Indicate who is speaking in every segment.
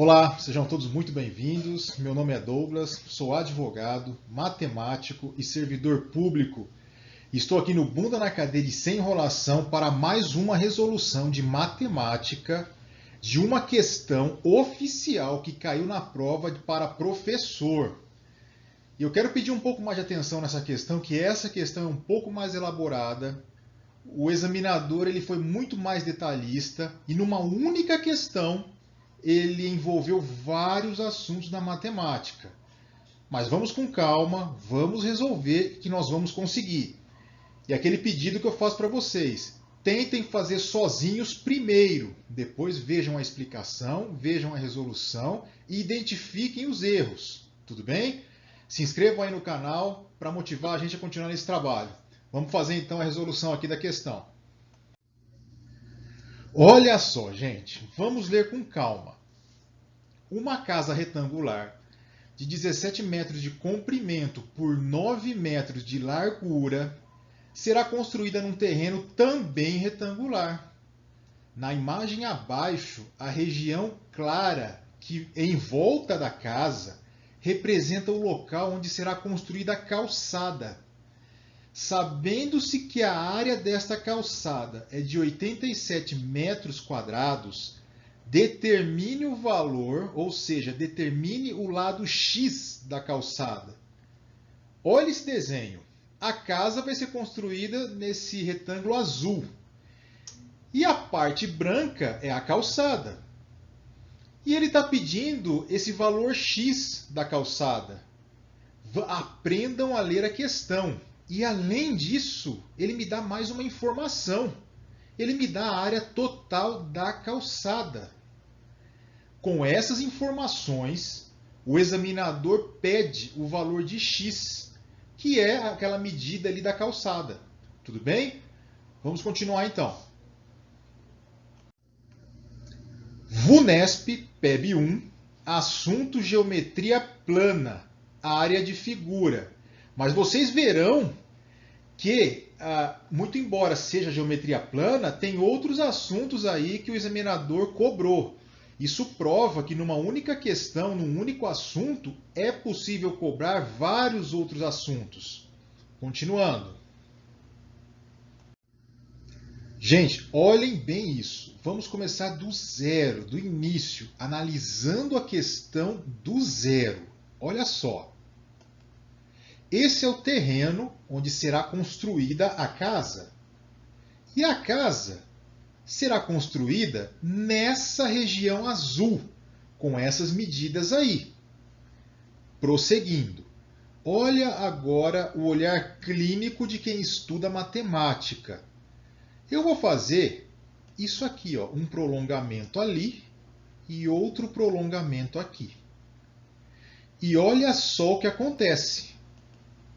Speaker 1: Olá, sejam todos muito bem-vindos. Meu nome é Douglas, sou advogado, matemático e servidor público. Estou aqui no Bunda na Cadeira e Sem Enrolação para mais uma resolução de matemática de uma questão oficial que caiu na prova para professor. E eu quero pedir um pouco mais de atenção nessa questão, que essa questão é um pouco mais elaborada. O examinador ele foi muito mais detalhista e numa única questão ele envolveu vários assuntos da matemática. Mas vamos com calma, vamos resolver que nós vamos conseguir. E aquele pedido que eu faço para vocês, tentem fazer sozinhos primeiro, depois vejam a explicação, vejam a resolução e identifiquem os erros. Tudo bem? Se inscrevam aí no canal para motivar a gente a continuar nesse trabalho. Vamos fazer então a resolução aqui da questão. Olha só, gente, vamos ler com calma. Uma casa retangular de 17 metros de comprimento por 9 metros de largura será construída num terreno também retangular. Na imagem abaixo, a região clara que em volta da casa representa o local onde será construída a calçada. Sabendo-se que a área desta calçada é de 87 metros quadrados, determine o valor, ou seja, determine o lado X da calçada. Olha esse desenho. A casa vai ser construída nesse retângulo azul. E a parte branca é a calçada. E ele está pedindo esse valor X da calçada. Aprendam a ler a questão. E além disso, ele me dá mais uma informação. Ele me dá a área total da calçada. Com essas informações, o examinador pede o valor de X, que é aquela medida ali da calçada. Tudo bem? Vamos continuar então. VUNESP, PEB 1, assunto geometria plana, área de figura. Mas vocês verão que, muito embora seja geometria plana, tem outros assuntos aí que o examinador cobrou. Isso prova que numa única questão, num único assunto, é possível cobrar vários outros assuntos. Continuando. Gente, olhem bem isso. Vamos começar do zero, do início, analisando a questão do zero. Olha só. Esse é o terreno onde será construída a casa. E a casa será construída nessa região azul, com essas medidas aí. Prosseguindo. Olha agora o olhar clínico de quem estuda matemática. Eu vou fazer isso aqui, ó, um prolongamento ali e outro prolongamento aqui. E olha só o que acontece.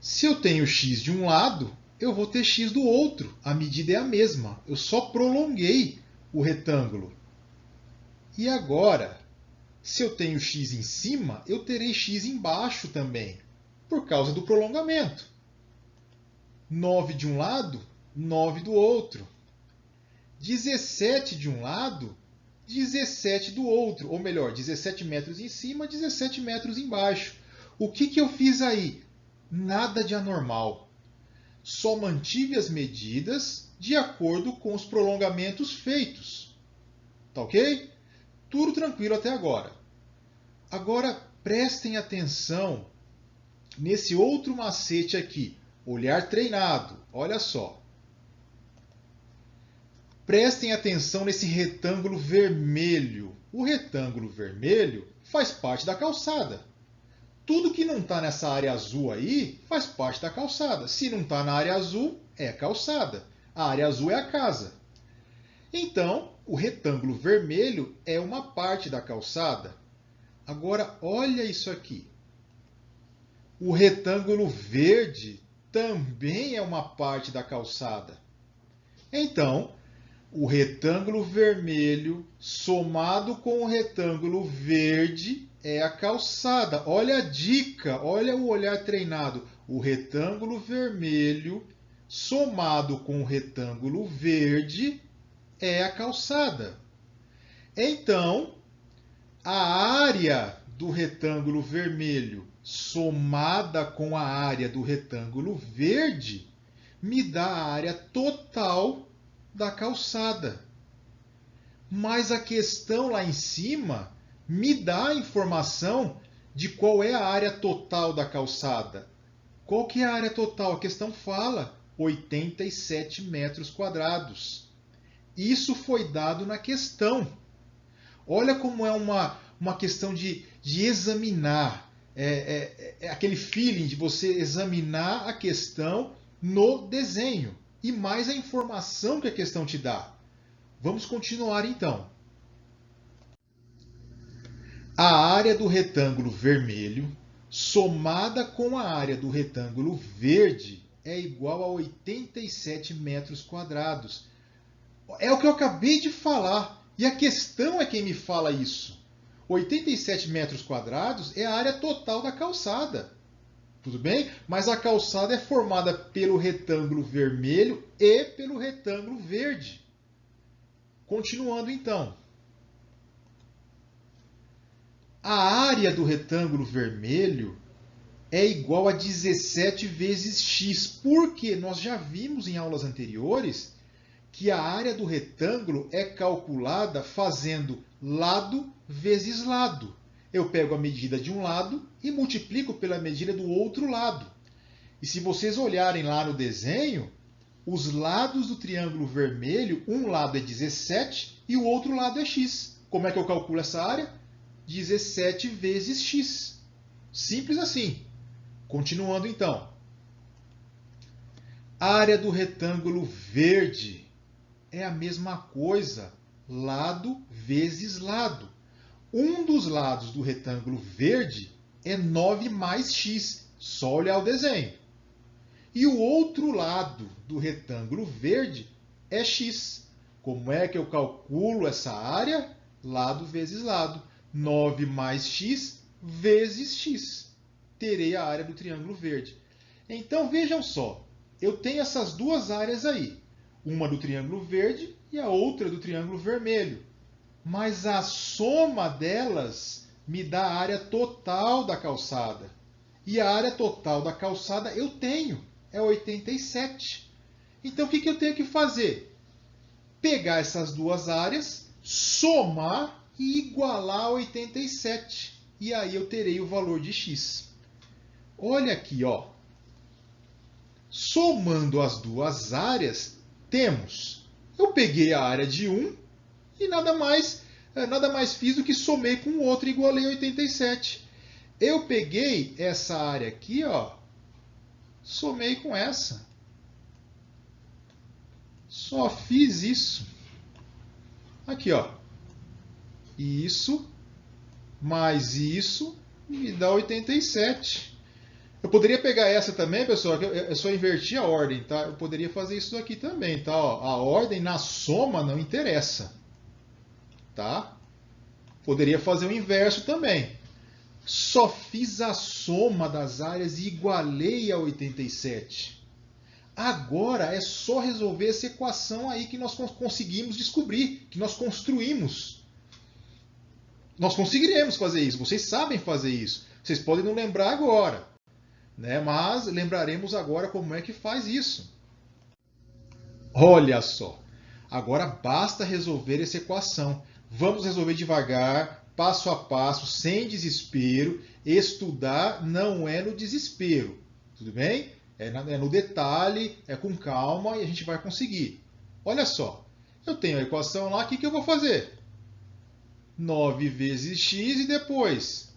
Speaker 1: Se eu tenho x de um lado, eu vou ter x do outro. A medida é a mesma. Eu só prolonguei o retângulo. E agora, se eu tenho x em cima, eu terei x embaixo também, por causa do prolongamento. 9 de um lado, 9 do outro. 17 de um lado, 17 do outro. Ou melhor, 17 metros em cima, 17 metros embaixo. O que eu fiz aí? Nada de anormal. Só mantive as medidas de acordo com os prolongamentos feitos. Tá ok? Tudo tranquilo até agora. Agora prestem atenção nesse outro macete aqui. Olhar treinado. Olha só. Prestem atenção nesse retângulo vermelho. O retângulo vermelho faz parte da calçada. Tudo que não está nessa área azul aí faz parte da calçada. Se não está na área azul, é calçada. A área azul é a casa. Então, o retângulo vermelho é uma parte da calçada. Agora, olha isso aqui. O retângulo verde também é uma parte da calçada. Então, o retângulo vermelho somado com o retângulo verde é a calçada. Olha a dica, olha o olhar treinado. O retângulo vermelho somado com o retângulo verde é a calçada. Então, A área do retângulo vermelho somada com a área do retângulo verde me dá a área total da calçada. Mas a questão lá em cima me dá a informação de qual é a área total da calçada. Qual que é a área total? A questão fala 87 metros quadrados. Isso foi dado na questão. Olha como é uma questão de examinar. É aquele feeling de você examinar a questão no desenho. E mais a informação que a questão te dá. Vamos continuar então. A área do retângulo vermelho somada com a área do retângulo verde é igual a 87 metros quadrados. É o que eu acabei de falar. E a questão é quem me fala isso. 87 metros quadrados é a área total da calçada. Tudo bem? Mas a calçada é formada pelo retângulo vermelho e pelo retângulo verde. Continuando então. A área do retângulo vermelho é igual a 17 vezes x, porque nós já vimos em aulas anteriores que a área do retângulo é calculada fazendo lado vezes lado. Eu pego a medida de um lado e multiplico pela medida do outro lado. E se vocês olharem lá no desenho, os lados do triângulo vermelho, um lado é 17 e o outro lado é x. Como é que eu calculo essa área? 17 vezes x. Simples assim. Continuando então. A área do retângulo verde é a mesma coisa, lado vezes lado. Um dos lados do retângulo verde é 9 mais x, só olhar o desenho. E o outro lado do retângulo verde é x. Como é que eu calculo essa área? Lado vezes lado. 9 mais x vezes x. Terei a área do triângulo verde. Então, vejam só. Eu tenho essas duas áreas aí. Uma do triângulo verde e a outra do triângulo vermelho. Mas a soma delas me dá a área total da calçada. E a área total da calçada eu tenho. É 87. Então, o que eu tenho que fazer? Pegar essas duas áreas, somar e igualar a 87. E aí eu terei o valor de x. Olha aqui, ó. Somando as duas áreas, temos. Eu peguei a área de um e nada mais fiz do que somei com o outro e igualei a 87. Eu peguei essa área aqui, ó, somei com essa. Só fiz isso. Aqui, ó. Isso mais isso me dá 87. Eu poderia pegar essa também, pessoal, que eu só inverti a ordem, tá? Eu poderia fazer isso aqui também, tá? Ó, a ordem na soma não interessa, tá? Poderia fazer o inverso também. Só fiz a soma das áreas e igualei a 87. Agora é só resolver essa equação aí que nós conseguimos descobrir, que nós construímos. Nós conseguiremos fazer isso, vocês sabem fazer isso. Vocês podem não lembrar agora, né? Mas lembraremos agora como é que faz isso. Olha só, agora basta resolver essa equação. Vamos resolver devagar, passo a passo, sem desespero. Estudar não é no desespero, tudo bem? É no detalhe, é com calma e a gente vai conseguir. Olha só, eu tenho a equação lá, o que eu vou fazer? 9 vezes x e depois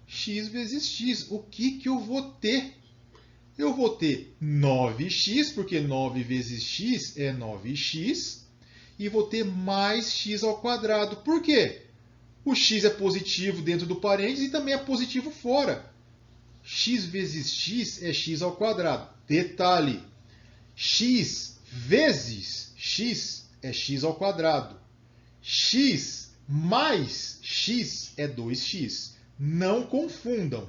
Speaker 1: x vezes x. O que eu vou ter? Eu vou ter 9x, porque 9 vezes x é 9x, e vou ter mais x ao quadrado. Por quê? O x é positivo dentro do parênteses e também é positivo fora. X vezes x é x ao quadrado. Detalhe, x vezes x é x ao quadrado. X mais x é 2x. Não confundam.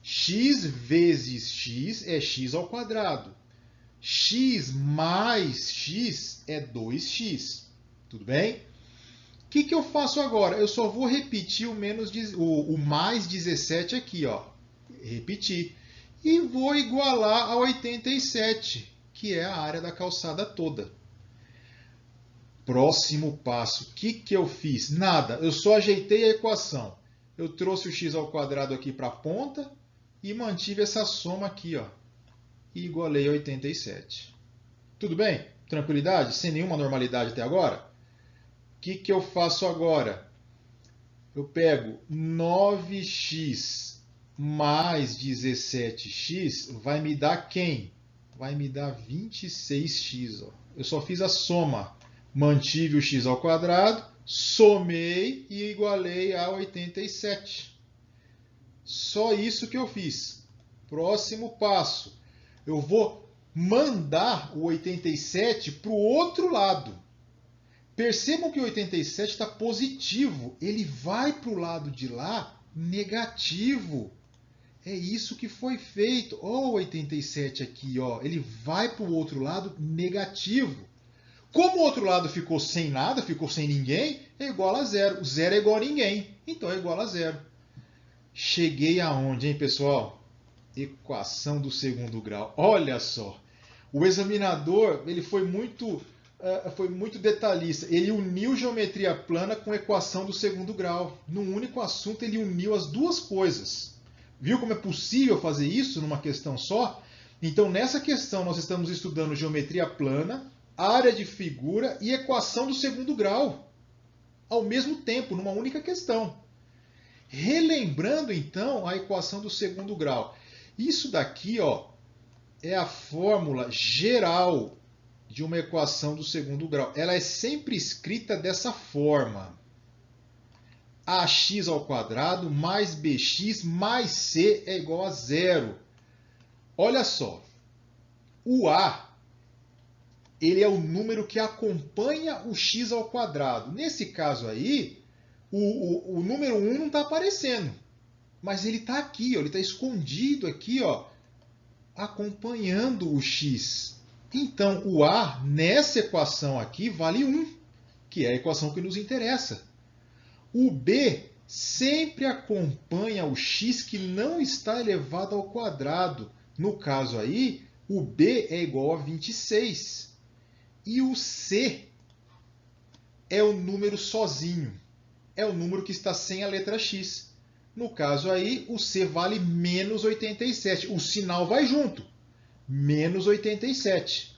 Speaker 1: X vezes x é x ao quadrado. X mais x é 2x. Tudo bem? que eu faço agora? Eu só vou repetir o mais 17 aqui, ó. Repetir. E vou igualar a 87, que é a área da calçada toda. Próximo passo. O que eu fiz? Nada. Eu só ajeitei a equação. Eu trouxe o x ao quadrado aqui para a ponta e mantive essa soma aqui, ó. E igualei a 87. Tudo bem? Tranquilidade? Sem nenhuma normalidade até agora? O que eu faço agora? Eu pego 9x mais 17x, vai me dar quem? Vai me dar 26x. Ó. Eu só fiz a soma. Mantive o x ao quadrado, somei e igualei a 87. Só isso que eu fiz. Próximo passo. Eu vou mandar o 87 para o outro lado. Percebam que o 87 está positivo. Ele vai para o lado de lá negativo. É isso que foi feito. Ó, o 87 aqui, ó, ele vai para o outro lado negativo. Como o outro lado ficou sem nada, ficou sem ninguém, é igual a zero. O zero é igual a ninguém, então é igual a zero. Cheguei aonde, hein, pessoal? Equação do segundo grau. Olha só, o examinador ele foi muito detalhista. Ele uniu geometria plana com equação do segundo grau. Num único assunto, ele uniu as duas coisas. Viu como é possível fazer isso numa questão só? Então, nessa questão, nós estamos estudando geometria plana, área de figura e equação do segundo grau, ao mesmo tempo, numa única questão. Relembrando, então, a equação do segundo grau. Isso daqui, ó, é a fórmula geral de uma equação do segundo grau. Ela é sempre escrita dessa forma. Ax ao quadrado mais bx mais c é igual a zero. Olha só, o a ele é o número que acompanha o x ao quadrado. Nesse caso aí, o número 1 não está aparecendo, mas ele está aqui, ó, ele está escondido aqui, ó, acompanhando o x. Então, o a nessa equação aqui vale 1, que é a equação que nos interessa. O b sempre acompanha o x que não está elevado ao quadrado. No caso aí, o b é igual a 26. E o c é o número sozinho. É o número que está sem a letra x. No caso aí, o c vale menos 87. O sinal vai junto. Menos 87.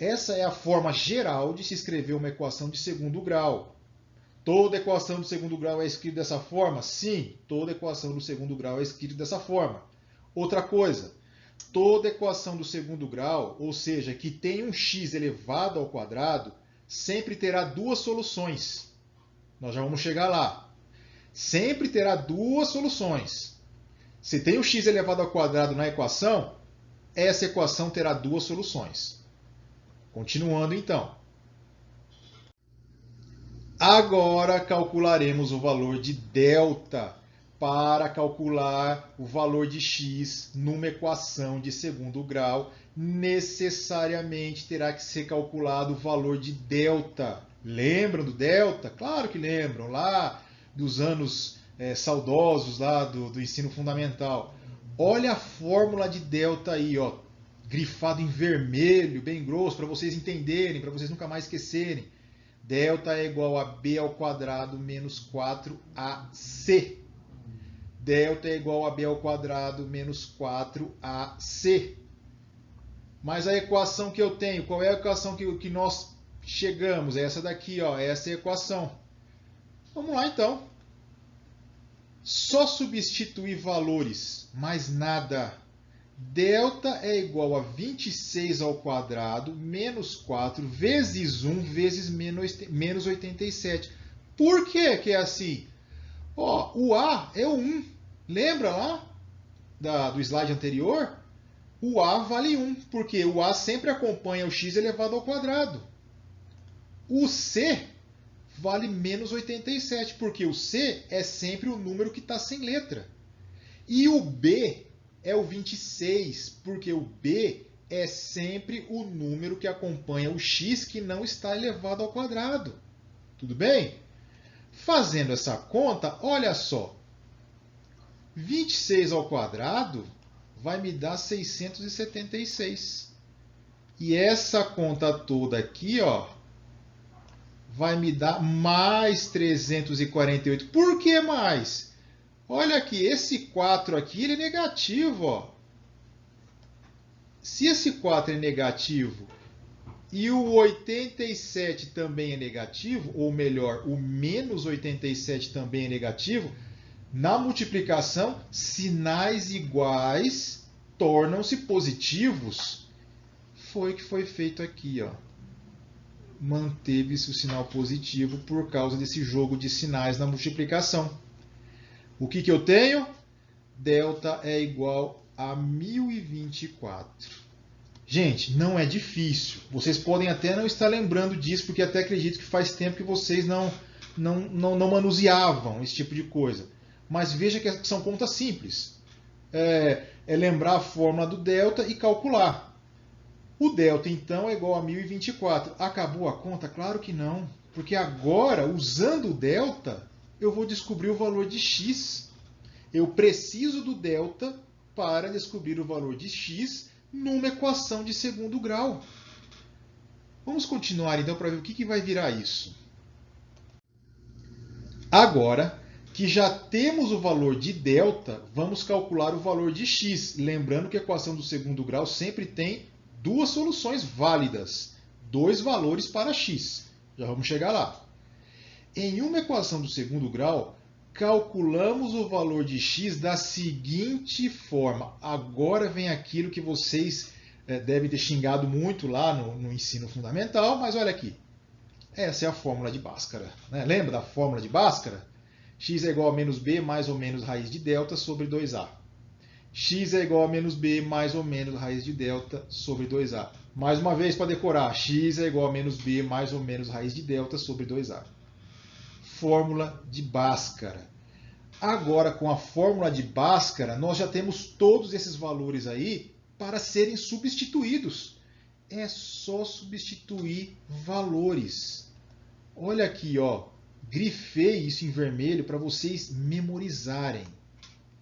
Speaker 1: Essa é a forma geral de se escrever uma equação de segundo grau. Toda equação de segundo grau é escrita dessa forma? Sim, toda equação do segundo grau é escrita dessa forma. Outra coisa, toda equação do segundo grau, ou seja, que tem um x elevado ao quadrado, sempre terá duas soluções. Nós já vamos chegar lá. Sempre terá duas soluções. Se tem um x elevado ao quadrado na equação, essa equação terá duas soluções. Continuando então. Agora calcularemos o valor de delta para calcular o valor de x numa equação de segundo grau. Necessariamente terá que ser calculado o valor de delta. Lembram do delta? Claro que lembram, lá dos anos saudosos lá do ensino fundamental. Olha a fórmula de delta aí, ó, grifado em vermelho, bem grosso, para vocês entenderem, para vocês nunca mais esquecerem. Delta é igual a b ao quadrado menos 4ac. Delta é igual a b ao quadrado menos 4ac. Mas a equação que eu tenho, qual é a equação que nós chegamos? É essa daqui, ó, essa é a equação. Vamos lá então. Só substituir valores, mais nada. Delta é igual a 26 ao quadrado menos 4 vezes 1 vezes menos 87. Por que que é assim? Ó, o a é o 1. Lembra lá do slide anterior? O a vale 1, porque o a sempre acompanha o x elevado ao quadrado. O c vale menos 87, porque o c é sempre o número que está sem letra. E o b é o 26, porque o b é sempre o número que acompanha o x que não está elevado ao quadrado. Tudo bem? Fazendo essa conta, olha só. 26 ao quadrado vai me dar 676. E essa conta toda aqui, ó, vai me dar mais 348. Por que mais? Olha aqui, esse 4 aqui ele é negativo, ó. Se esse 4 é negativo e o 87 também é negativo, ou melhor, o menos 87 também é negativo, na multiplicação, sinais iguais tornam-se positivos. Foi o que foi feito aqui, ó. Manteve-se o sinal positivo por causa desse jogo de sinais na multiplicação. O que eu tenho? Delta é igual a 1024. Gente, não é difícil. Vocês podem até não estar lembrando disso, porque até acredito que faz tempo que vocês não manuseavam esse tipo de coisa. Mas veja que são contas simples. É lembrar a fórmula do delta e calcular. O delta, então, é igual a 1024. Acabou a conta? Claro que não. Porque agora, usando o delta, eu vou descobrir o valor de x. Eu preciso do delta para descobrir o valor de x numa equação de segundo grau. Vamos continuar, então, para ver o que vai virar isso. Agora que já temos o valor de delta, vamos calcular o valor de x. Lembrando que a equação do segundo grau sempre tem duas soluções válidas, dois valores para x. Já vamos chegar lá. Em uma equação do segundo grau, calculamos o valor de x da seguinte forma. Agora vem aquilo que vocês devem ter xingado muito lá no ensino fundamental, mas olha aqui. Essa é a fórmula de Bhaskara, né? Lembra da fórmula de Bhaskara? X é igual a menos b mais ou menos raiz de delta sobre 2a. X é igual a menos b mais ou menos raiz de delta sobre 2a. Mais uma vez para decorar, x é igual a menos b mais ou menos raiz de delta sobre 2a. Fórmula de Bhaskara. Agora, com a fórmula de Bhaskara, nós já temos todos esses valores aí para serem substituídos. É só substituir valores. Olha aqui, ó, grifei isso em vermelho para vocês memorizarem.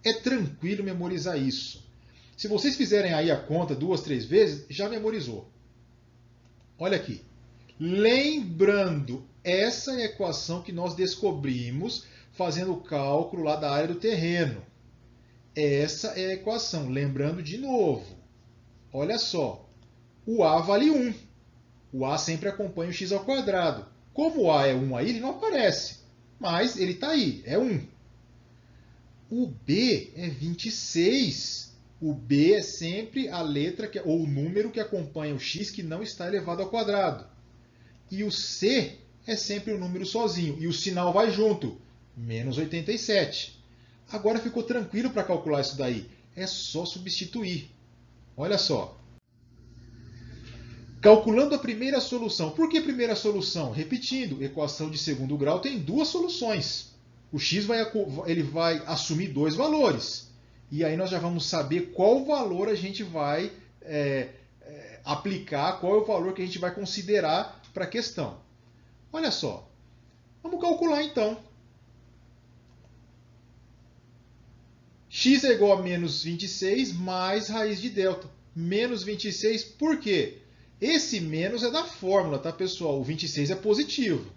Speaker 1: É tranquilo memorizar isso. Se vocês fizerem aí a conta 2, 3 vezes, já memorizou. Olha aqui. Lembrando, essa é a equação que nós descobrimos fazendo o cálculo lá da área do terreno. Essa é a equação. Lembrando de novo. Olha só. O a vale 1. O a sempre acompanha o x ao quadrado. Como o a é 1 aí, ele não aparece. Mas ele está aí, é 1. O b é 26. O b é sempre a letra ou o número que acompanha o x que não está elevado ao quadrado. E o c é sempre o número sozinho. E o sinal vai junto, menos 87. Agora ficou tranquilo para calcular isso daí. É só substituir. Olha só. Calculando a primeira solução. Por que primeira solução? Repetindo, equação de segundo grau tem duas soluções. O x ele vai assumir dois valores. E aí nós já vamos saber qual valor a gente vai aplicar, qual é o valor que a gente vai considerar para a questão. Olha só. Vamos calcular então. X é igual a menos 26 mais raiz de delta. Menos 26 por quê? Esse menos é da fórmula, tá, pessoal? O 26 é positivo,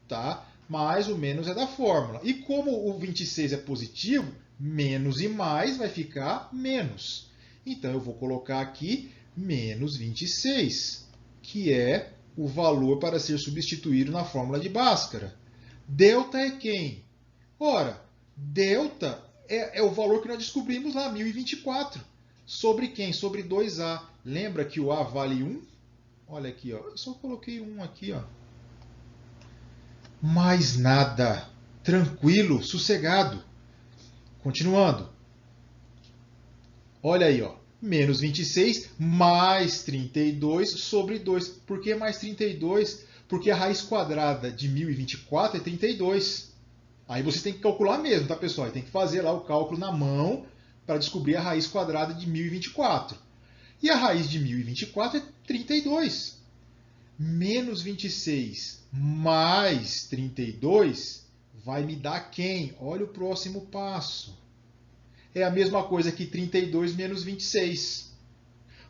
Speaker 1: tá? Mas o menos é da fórmula. E como o 26 é positivo, menos e mais vai ficar menos. Então, eu vou colocar aqui menos 26, que é o valor para ser substituído na fórmula de Bhaskara. Delta é quem? Ora, delta é o valor que nós descobrimos lá, 1024. Sobre quem? Sobre 2a. Lembra que o a vale 1? Olha aqui, ó. Eu só coloquei 1 aqui, ó. Mais nada. Tranquilo, sossegado. Continuando. Olha aí, ó. Menos 26 mais 32 sobre 2. Por que mais 32? Porque a raiz quadrada de 1024 é 32. Aí você tem que calcular mesmo, tá, pessoal? Tem que fazer lá o cálculo na mão para descobrir a raiz quadrada de 1024. E a raiz de 1024 é 32. Menos 26 mais 32 vai me dar quem? Olha o próximo passo. É a mesma coisa que 32 menos 26.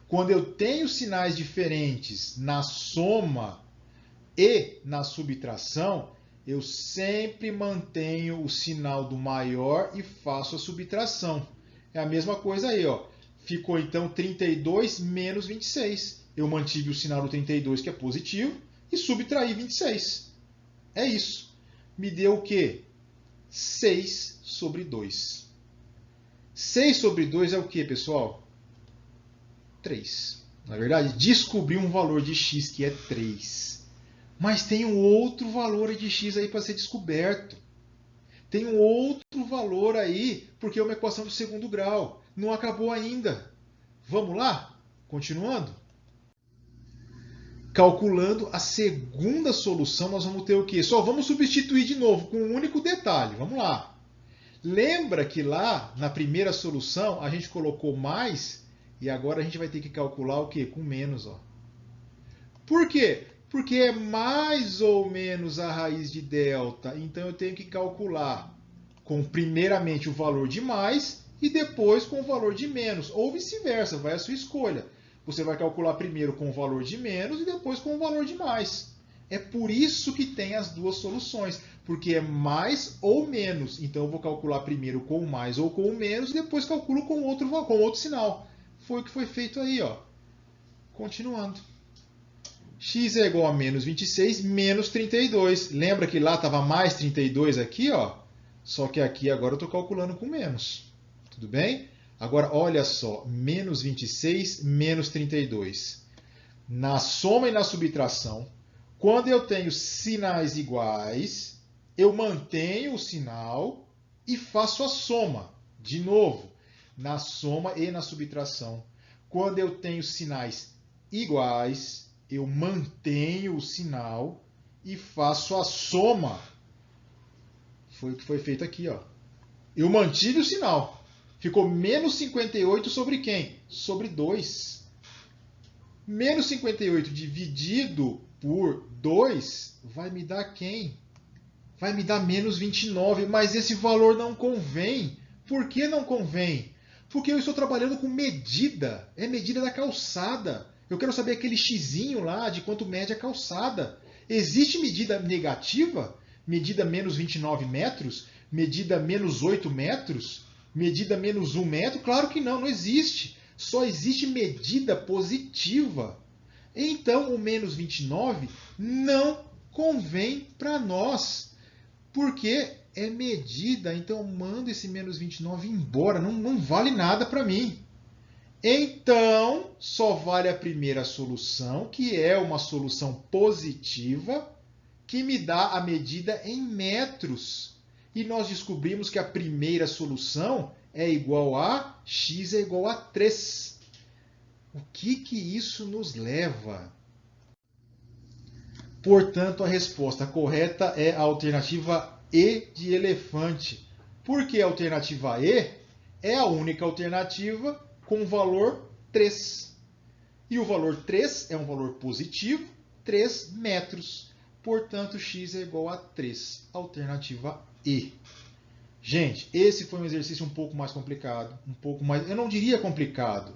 Speaker 1: Quando eu tenho sinais diferentes na soma e na subtração, eu sempre mantenho o sinal do maior e faço a subtração. É a mesma coisa aí, ó. Ficou então 32 menos 26. Eu mantive o sinal do 32, que é positivo, e subtraí 26. É isso. Me deu o quê? 6 sobre 2. 6 sobre 2 é o quê, pessoal? 3. Na verdade, descobri um valor de x que é 3. Mas tem um outro valor de x aí para ser descoberto. Tem um outro valor aí, porque é uma equação do segundo grau. Não acabou ainda. Vamos lá? Continuando? Calculando a segunda solução, nós vamos ter o quê? Só vamos substituir de novo com um único detalhe. Vamos lá. Lembra que lá na primeira solução a gente colocou mais e agora a gente vai ter que calcular o quê? Com menos. Ó. Por quê? Porque é mais ou menos a raiz de delta. Então eu tenho que calcular com primeiramente o valor de mais e depois com o valor de menos. Ou vice-versa, vai a sua escolha. Você vai calcular primeiro com o valor de menos e depois com o valor de mais. É por isso que tem as duas soluções, porque é mais ou menos. Então eu vou calcular primeiro com o mais ou com o menos e depois calculo com outro sinal. Foi o que foi feito aí, ó. Continuando. X é igual a menos 26 menos 32. Lembra que lá estava mais 32 aqui, ó? Só que aqui agora eu estou calculando com menos. Tudo bem? Agora, olha só, menos 26 menos 32. Na soma e na subtração, quando eu tenho sinais iguais, eu mantenho o sinal e faço a soma. De novo, na soma e na subtração. Quando eu tenho sinais iguais, eu mantenho o sinal e faço a soma. Foi o que foi feito aqui, ó. Eu mantive o sinal. Ficou menos 58 sobre quem? Sobre 2. Menos 58 dividido por 2 vai me dar quem? Vai me dar menos 29, mas esse valor não convém. Por que não convém? Porque eu estou trabalhando com medida. É medida da calçada. Eu quero saber aquele xizinho lá de quanto mede a calçada. Existe medida negativa? Medida menos 29 metros? Medida menos 8 metros? Medida menos 1 metro? Claro que não, não existe. Só existe medida positiva. Então, o menos 29 não convém para nós. Porque é medida, então eu mando esse menos 29 embora. Não vale nada para mim. Então, só vale a primeira solução, que é uma solução positiva, que me dá a medida em metros. E nós descobrimos que a primeira solução é igual a x é igual a 3. O que isso nos leva? Portanto, a resposta correta é a alternativa E de elefante. Porque a alternativa E é a única alternativa com o valor 3. E o valor 3 é um valor positivo, 3 metros. Portanto, x é igual a 3. Alternativa E. Gente, esse foi um exercício um pouco mais complicado. Eu não diria complicado.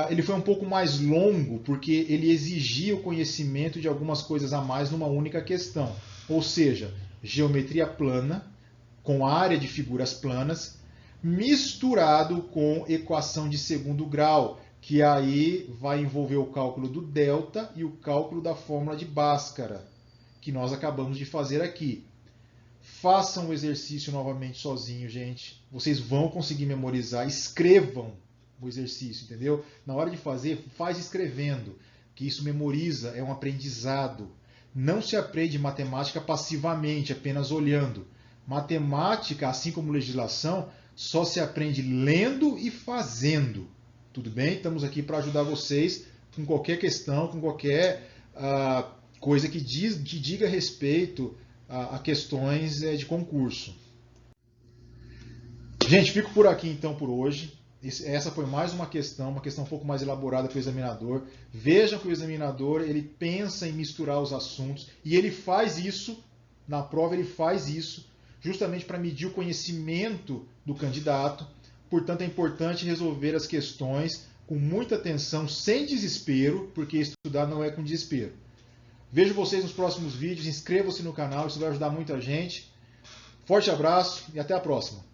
Speaker 1: Ele foi um pouco mais longo, porque ele exigia o conhecimento de algumas coisas a mais numa única questão. Ou seja, geometria plana, com área de figuras planas, misturado com equação de segundo grau, que aí vai envolver o cálculo do delta e o cálculo da fórmula de Bhaskara, que nós acabamos de fazer aqui. Façam o exercício novamente sozinho, gente. Vocês vão conseguir memorizar. Escrevam o exercício, entendeu? Na hora de fazer, faz escrevendo, que isso memoriza, é um aprendizado. Não se aprende matemática passivamente, apenas olhando. Matemática, assim como legislação, só se aprende lendo e fazendo. Tudo bem? Estamos aqui para ajudar vocês com qualquer questão, com qualquer coisa que diga respeito a questões de concurso. Gente, fico por aqui então por hoje. Essa foi mais uma questão um pouco mais elaborada para o examinador. Vejam que o examinador ele pensa em misturar os assuntos e ele faz isso, na prova ele faz isso, justamente para medir o conhecimento do candidato. Portanto, é importante resolver as questões com muita atenção, sem desespero, porque estudar não é com desespero. Vejo vocês nos próximos vídeos, inscrevam-se no canal, isso vai ajudar muita gente. Forte abraço e até a próxima!